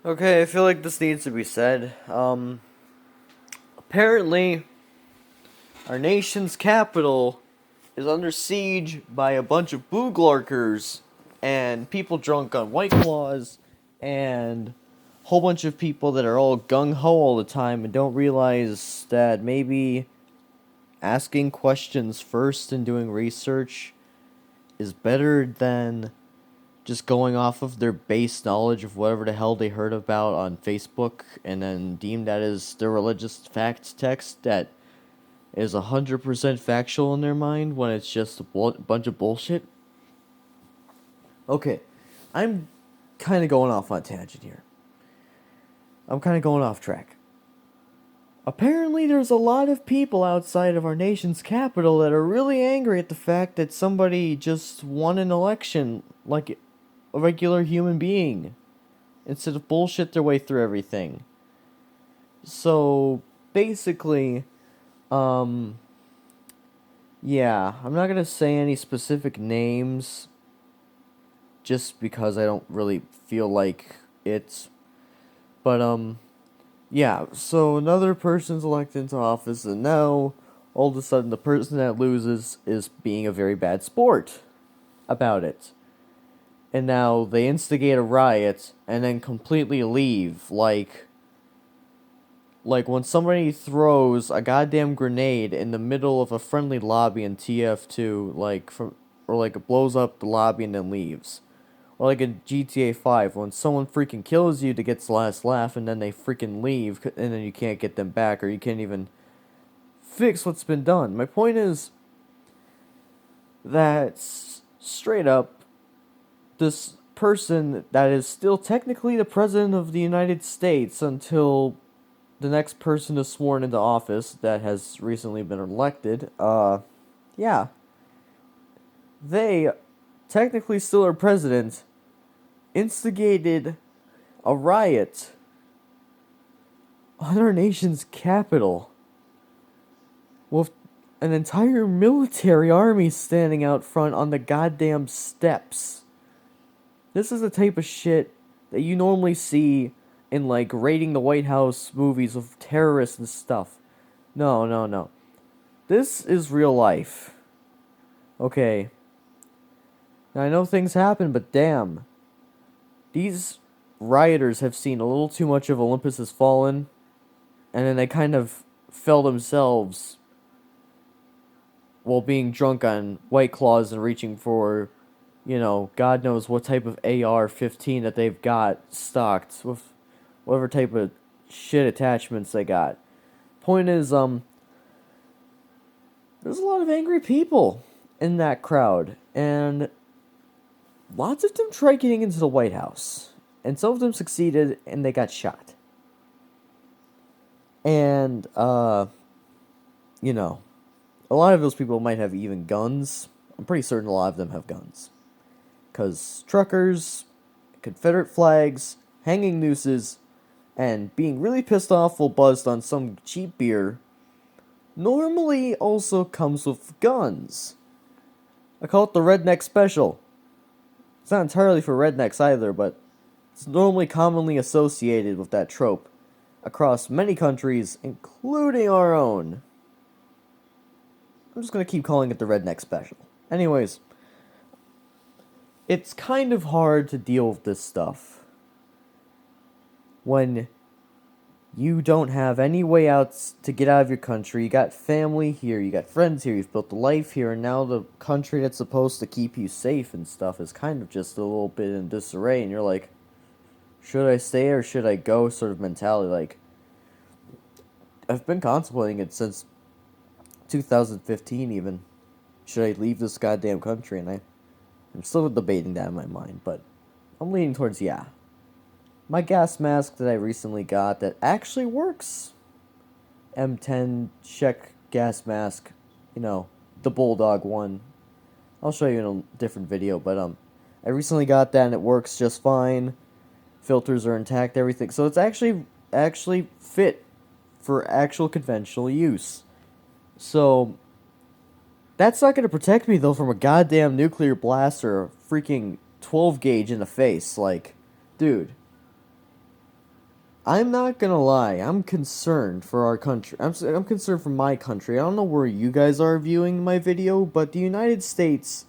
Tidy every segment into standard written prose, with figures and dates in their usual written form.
Okay, I feel like this needs to be said. Apparently, our nation's capital is under siege by a bunch of booglarkers and people drunk on White Claws and a whole bunch of people that are all gung ho all the time and don't realize that maybe asking questions first and doing research is better than just going off of their base knowledge of whatever the hell they heard about on Facebook and then deem that as their religious fact text that is 100% factual in their mind when it's just a bunch of bullshit. Okay, I'm kind of going off on a tangent here. I'm kind of going off track. Apparently, there's a lot of people outside of our nation's capital that are really angry at the fact that somebody just won an election like a regular human being instead of bullshit their way through everything. So, basically, um, yeah, I'm not gonna say any specific names just because I don't really feel like it. But, yeah, so another person's elected into office, and now all of a sudden the person that loses is being a very bad sport about it. And now they instigate a riot and then completely leave. Like when somebody throws a goddamn grenade in the middle of a friendly lobby in TF2, or like it blows up the lobby and then leaves. Or like in GTA 5, when someone freaking kills you to get the last laugh and then they freaking leave and then you can't get them back or you can't even fix what's been done. My point is that straight up, this person that is still technically the president of the United States until the next person is sworn into office that has recently been elected, yeah, they technically still are president, instigated a riot on our nation's capital with an entire military army standing out front on the goddamn steps. This is the type of shit that you normally see in like raiding the White House movies of terrorists and stuff. No, no, no. This is real life. Okay. Now I know things happen, but damn. These rioters have seen a little too much of Olympus Has Fallen, and then they kind of fell themselves while being drunk on White Claws and reaching for, God knows what type of AR-15 that they've got stocked with whatever type of shit attachments they got. Point is, there's a lot of angry people in that crowd, and lots of them tried getting into the White House, and some of them succeeded, and they got shot. And, a lot of those people might have even guns. I'm pretty certain a lot of them have guns. Because truckers, Confederate flags, hanging nooses, and being really pissed off while buzzed on some cheap beer normally also comes with guns. I call it the redneck special. It's not entirely for rednecks either, but it's normally commonly associated with that trope across many countries, including our own. I'm just gonna keep calling it the redneck special. Anyways, it's kind of hard to deal with this stuff when you don't have any way out to get out of your country. You got family here, you got friends here, you've built a life here, and now the country that's supposed to keep you safe and stuff is kind of just a little bit in disarray, and you're like, should I stay or should I go sort of mentality. Like, I've been contemplating it since 2015 even. Should I leave this goddamn country? And I'm still debating that in my mind, but I'm leaning towards yeah. My gas mask that I recently got that actually works. M10 Czech gas mask, the Bulldog one. I'll show you in a different video, but I recently got that and it works just fine. Filters are intact, everything. So it's actually fit for actual conventional use. So that's not going to protect me, though, from a goddamn nuclear blast or a freaking 12 gauge in the face. Like, dude. I'm not gonna lie, I'm concerned for our country. I'm concerned for my country. I don't know where you guys are viewing my video, but the United States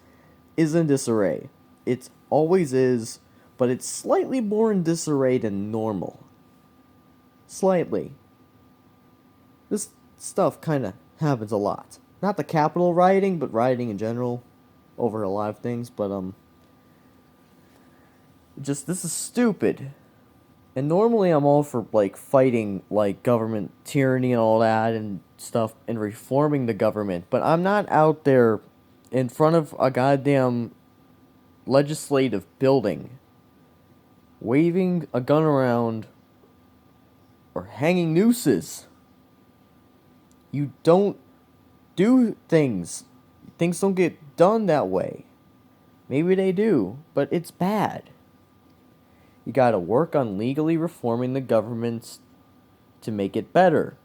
is in disarray. It always is, but it's slightly more in disarray than normal. Slightly. This stuff kind of happens a lot. Not the Capitol rioting, but rioting in general over a lot of things, but just this is stupid. And normally I'm all for like fighting like government tyranny and all that and stuff and reforming the government, but I'm not out there in front of a goddamn legislative building waving a gun around or hanging nooses. You don't do things. Things don't get done that way. Maybe they do, but it's bad. You gotta work on legally reforming the government to make it better.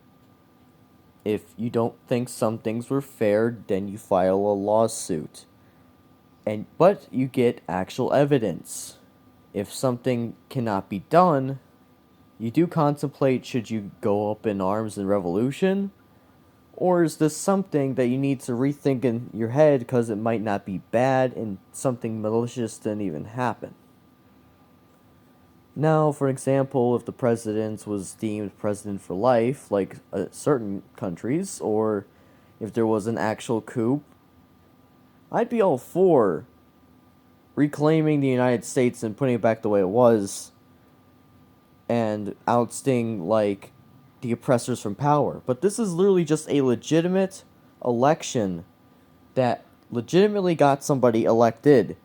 If you don't think some things were fair, then you file a lawsuit. But you get actual evidence. If something cannot be done, you do contemplate, should you go up in arms in revolution? Or is this something that you need to rethink in your head because it might not be bad and something malicious didn't even happen? Now, for example, if the president was deemed president for life, like certain countries, or if there was an actual coup, I'd be all for reclaiming the United States and putting it back the way it was and ousting, like, the oppressors from power. But this is literally just a legitimate election that legitimately got somebody elected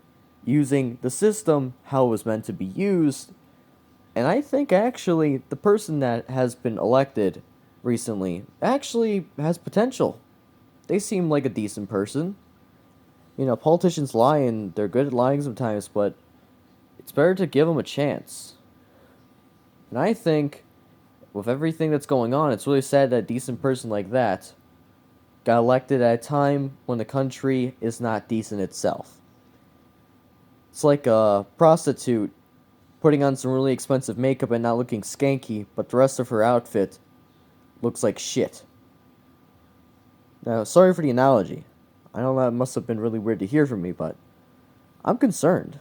using the system how it was meant to be used. And I think actually the person that has been elected recently actually has potential. They seem like a decent person. You know, politicians lie and they're good at lying sometimes, but it's better to give them a chance. And I think with everything that's going on, it's really sad that a decent person like that got elected at a time when the country is not decent itself. It's like a prostitute putting on some really expensive makeup and not looking skanky, but the rest of her outfit looks like shit. Now, sorry for the analogy. I know that must have been really weird to hear from me, but I'm concerned.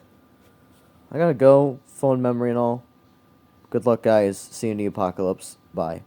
I gotta go, phone memory and all. Good luck, guys. See you in the apocalypse. Bye.